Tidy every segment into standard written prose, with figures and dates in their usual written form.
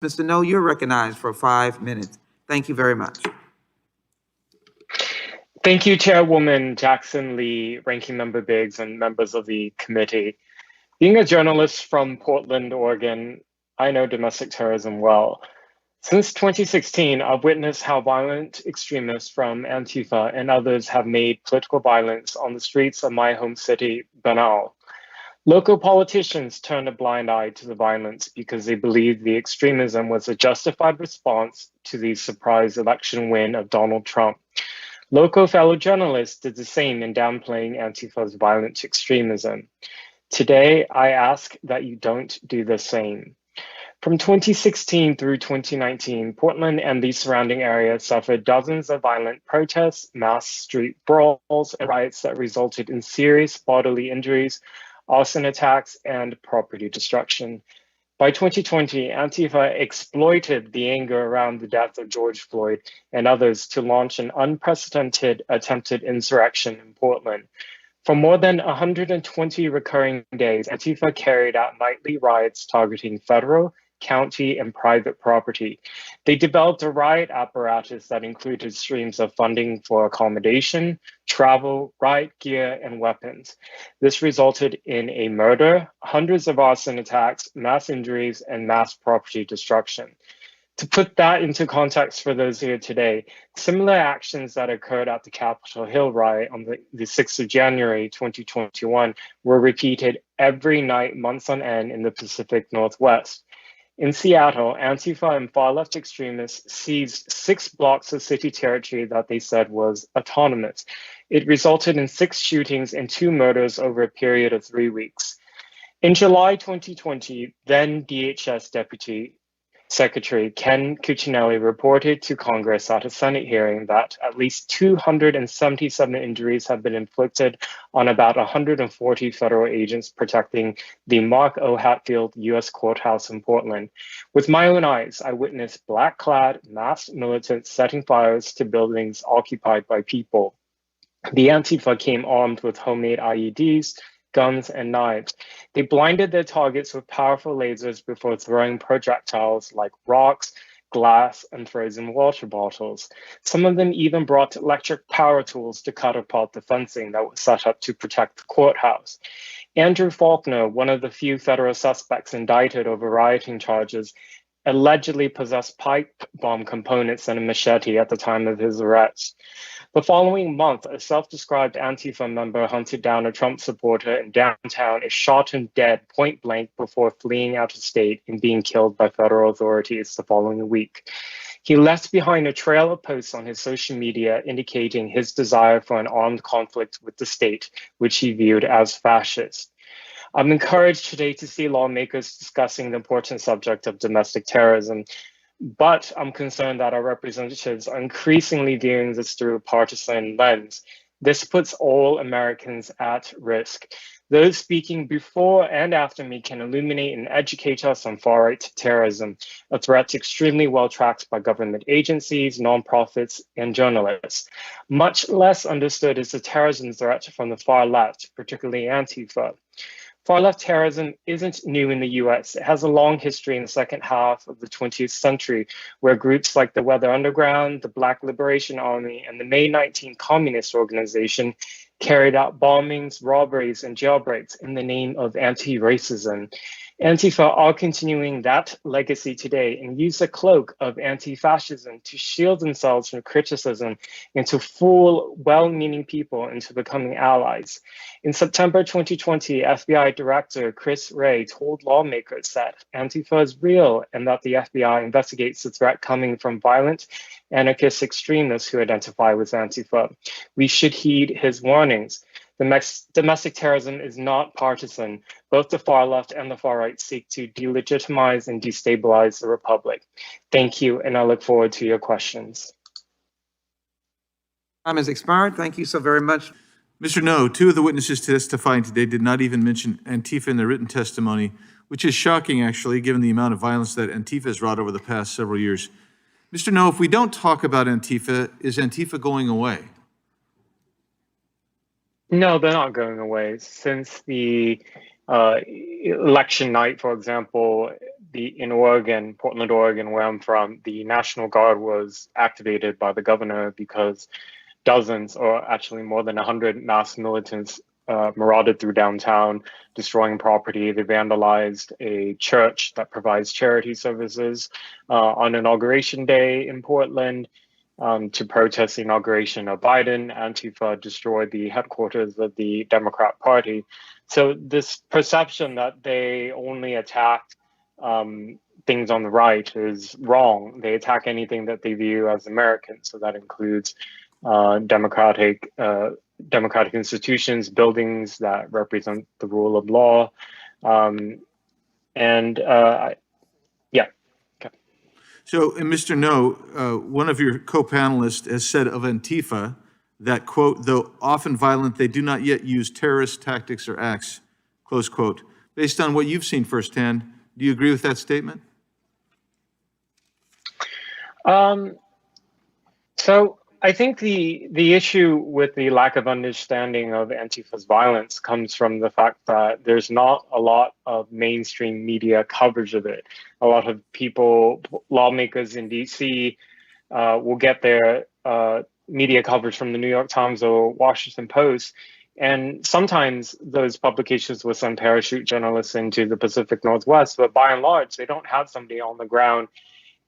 Mr. No, you're recognized for 5 minutes. Thank you very much. Thank you, Chairwoman Jackson Lee, Ranking Member Biggs, and members of the committee. Being a journalist from Portland, Oregon, I know domestic terrorism well. Since 2016, I've witnessed how violent extremists from Antifa and others have made political violence on the streets of my home city, banal. Local politicians turned a blind eye to the violence because they believed the extremism was a justified response to the surprise election win of Donald Trump. Local fellow journalists did the same in downplaying Antifa's violent extremism. Today, I ask that you don't do the same. From 2016 through 2019, Portland and the surrounding area suffered dozens of violent protests, mass street brawls, and riots that resulted in serious bodily injuries, arson attacks, and property destruction. By 2020, Antifa exploited the anger around the death of George Floyd and others to launch an unprecedented attempted insurrection in Portland. For more than 120 recurring days, Antifa carried out nightly riots targeting federal, county, and private property. They developed a riot apparatus that included streams of funding for accommodation, travel, riot gear, and weapons. This resulted in a murder, hundreds of arson attacks, mass injuries, and mass property destruction. To put that into context for those here today, similar actions that occurred at the Capitol Hill riot on the 6th of January 2021 were repeated every night, months on end in the Pacific Northwest. In Seattle, Antifa and far-left extremists seized 6 blocks of city territory that they said was autonomous. It resulted in 6 shootings and 2 murders over a period of 3 weeks. In July 2020, then DHS Deputy Secretary Ken Cuccinelli reported to Congress at a Senate hearing that at least 277 injuries have been inflicted on about 140 federal agents protecting the Mark O. Hatfield U.S. Courthouse in Portland. With my own eyes, I witnessed black-clad, masked militants setting fires to buildings occupied by people. The Antifa came armed with homemade IEDs, guns, and knives. They blinded their targets with powerful lasers before throwing projectiles like rocks, glass, and frozen water bottles. Some of them even brought electric power tools to cut apart the fencing that was set up to protect the courthouse. Andrew Faulkner, one of the few federal suspects indicted over rioting charges, allegedly possessed pipe bomb components and a machete at the time of his arrest. The following month, a self-described Antifa member hunted down a Trump supporter in downtown and shot him dead point blank before fleeing out of state and being killed by federal authorities the following week. He left behind a trail of posts on his social media indicating his desire for an armed conflict with the state, which he viewed as fascist. I'm encouraged today to see lawmakers discussing the important subject of domestic terrorism, but I'm concerned that our representatives are increasingly viewing this through a partisan lens. This puts all Americans at risk. Those speaking before and after me can illuminate and educate us on far-right terrorism, a threat extremely well tracked by government agencies, nonprofits, and journalists. Much less understood is the terrorism threat from the far left, particularly Antifa. Far-left terrorism isn't new in the US. It has a long history in the second half of the 20th century, where groups like the Weather Underground, the Black Liberation Army, and the May 19 Communist Organization carried out bombings, robberies, and jailbreaks in the name of anti-racism. Antifa are continuing that legacy today and use the cloak of anti-fascism to shield themselves from criticism and to fool well-meaning people into becoming allies. In September 2020, FBI Director Chris Wray told lawmakers that Antifa is real and that the FBI investigates the threat coming from violent anarchist extremists who identify with Antifa. We should heed his warnings. Domestic terrorism is not partisan. Both the far left and the far right seek to delegitimize and destabilize the republic. Thank you, and I look forward to your questions. Time has expired. Thank you so very much. Mr. No, 2 of the witnesses testifying today did not even mention Antifa in their written testimony, which is shocking, actually, given the amount of violence that Antifa has wrought over the past several years. Mr. No, if we don't talk about Antifa, is Antifa going away? No, they're not going away. Since the election night, for example, in Oregon, Portland, Oregon, where I'm from, the National Guard was activated by the governor because dozens, or actually more than 100 masked militants marauded through downtown, destroying property. They vandalized a church that provides charity services on Inauguration Day in Portland to protest the inauguration of Biden. Antifa destroyed the headquarters of the Democrat Party. So this perception that they only attacked things on the right is wrong. They attack anything that they view as American. So that includes democratic institutions, buildings that represent the rule of law, yeah. Okay. So, and Mr. No, one of your co-panelists has said of Antifa that, quote, though often violent, they do not yet use terrorist tactics or acts, close quote. Based on what you've seen firsthand, do you agree with that statement? So I think the issue with the lack of understanding of Antifa's violence comes from the fact that there's not a lot of mainstream media coverage of it. A lot of people, lawmakers in DC, will get their media coverage from the New York Times or Washington Post. And sometimes those publications will send parachute journalists into the Pacific Northwest, but by and large, they don't have somebody on the ground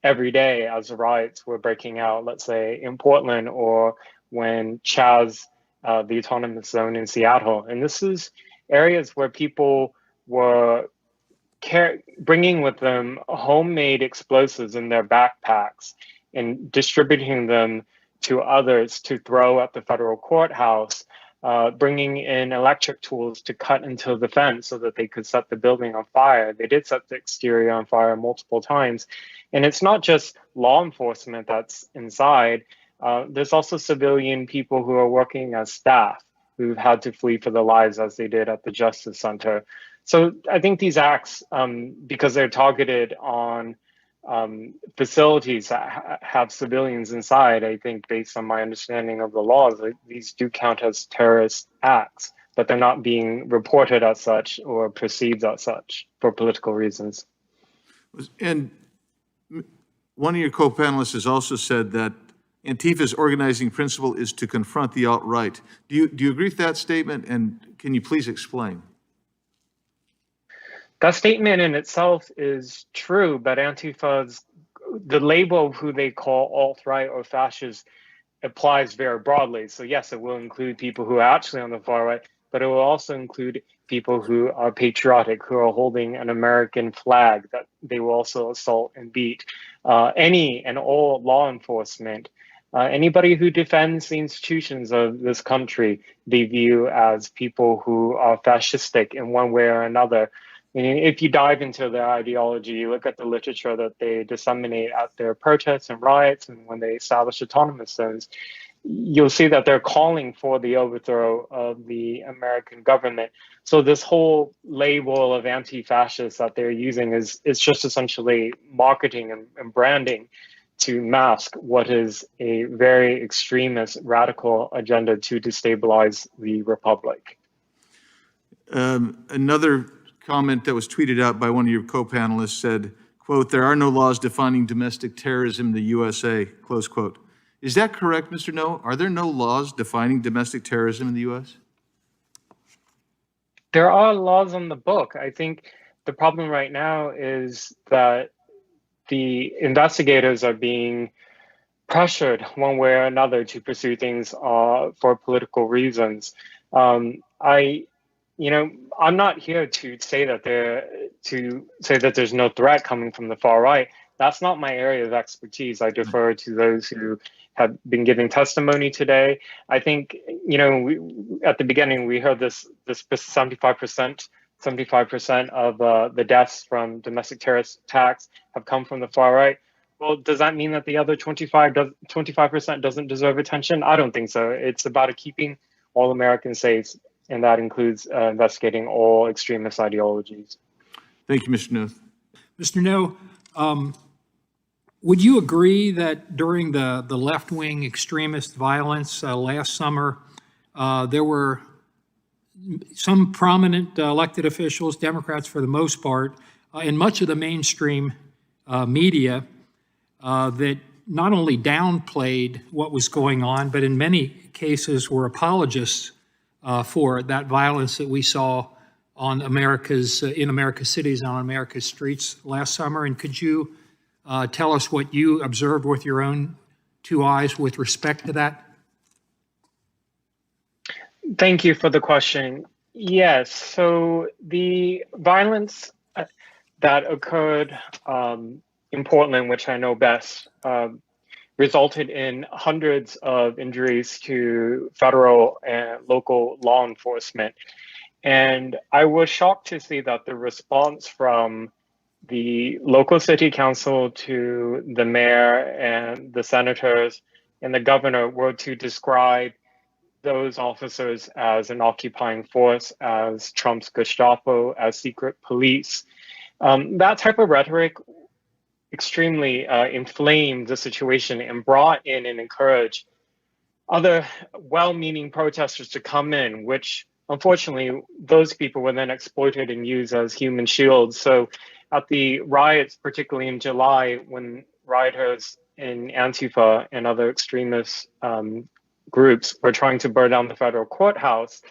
every day as the riots were breaking out, let's say in Portland, or when Chaz, the autonomous zone in Seattle. And this is areas where people were bringing with them homemade explosives in their backpacks and distributing them to others to throw at the federal courthouse, bringing in electric tools to cut into the fence so that they could set the building on fire. They did set the exterior on fire multiple times. And it's not just law enforcement that's inside. There's also civilian people who are working as staff who've had to flee for their lives, as they did at the Justice Center. So I think these acts, because they're targeted on facilities that have civilians inside, I think based on my understanding of the laws, these do count as terrorist acts, but they're not being reported as such or perceived as such for political reasons. And one of your co-panelists has also said that Antifa's organizing principle is to confront the alt-right. Do you agree with that statement, and can you please explain? That statement in itself is true, but Antifa's, the label of who they call alt-right or fascist applies very broadly. So yes, it will include people who are actually on the far right, but it will also include people who are patriotic, who are holding an American flag that they will also assault and beat. Any and all law enforcement, anybody who defends the institutions of this country, they view as people who are fascistic in one way or another. I mean, if you dive into their ideology, you look at the literature that they disseminate at their protests and riots and when they establish autonomous zones, you'll see that they're calling for the overthrow of the American government. So this whole label of anti-fascist that they're using is just essentially marketing and branding to mask what is a very extremist, radical agenda to destabilize the republic. Another comment that was tweeted out by one of your co-panelists said, quote, there are no laws defining domestic terrorism in the USA, close quote. Is that correct, Mr. No? Are there no laws defining domestic terrorism in the US? There are laws on the book. I think the problem right now is that the investigators are being pressured one way or another to pursue things for political reasons. I'm not here to say that there's no threat coming from the far right. That's not my area of expertise. I defer to those who have been giving testimony today. I think, at the beginning, we heard this 75% of the deaths from domestic terrorist attacks have come from the far right. Well, does that mean that the other 25% doesn't deserve attention? I don't think so. It's about keeping all Americans safe, and that includes investigating all extremist ideologies. Thank you, Mr. No. Mr. No, would you agree that during the left-wing extremist violence last summer, there were some prominent elected officials, Democrats for the most part, in much of the mainstream media that not only downplayed what was going on, but in many cases were apologists for that violence that we saw on in America's cities and on America's streets last summer. And could you tell us what you observed with your own two eyes with respect to that? Thank you for the question. Yes, so the violence that occurred in Portland, which I know best, resulted in hundreds of injuries to federal and local law enforcement. And I was shocked to see that the response from the local city council to the mayor and the senators and the governor were to describe those officers as an occupying force, as Trump's Gestapo, as secret police. That type of rhetoric extremely inflamed the situation and brought in and encouraged other well-meaning protesters to come in, which unfortunately those people were then exploited and used as human shields. So at the riots, particularly in July, when rioters in Antifa and other extremist groups were trying to burn down the federal courthouse,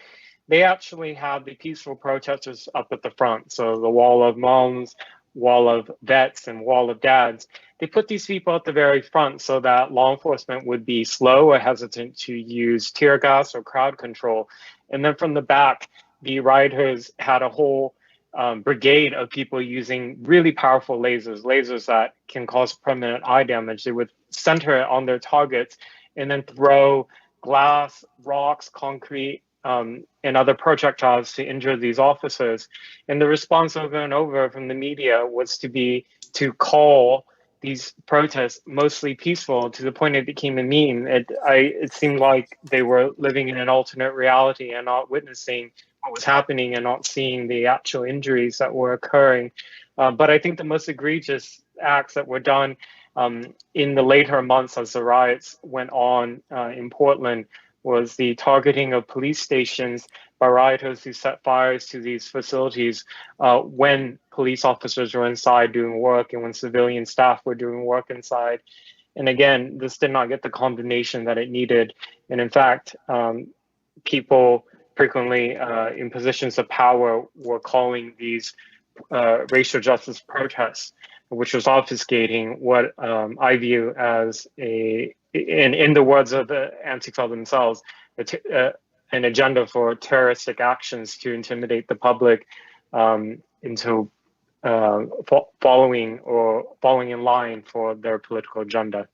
they actually had the peaceful protesters up at the front. So the wall of moms, wall of vets, and wall of dads. They put these people at the very front so that law enforcement would be slow or hesitant to use tear gas or crowd control. And then from the back, the rioters had a whole brigade of people using really powerful lasers that can cause permanent eye damage. They would center it on their targets and then throw glass, rocks, concrete, and other projectiles to injure these officers. And the response over and over from the media was to call these protests mostly peaceful, to the point it became a meme. It seemed like they were living in an alternate reality and not witnessing what was happening and not seeing the actual injuries that were occurring. But I think the most egregious acts that were done in the later months as the riots went on in Portland was the targeting of police stations by rioters who set fires to these facilities when police officers were inside doing work and when civilian staff were doing work inside. And again, this did not get the condemnation that it needed. And in fact, people frequently in positions of power were calling these racial justice protests, which was obfuscating what I view as in the words of the Antifa themselves, an agenda for terroristic actions to intimidate the public into following in line for their political agenda.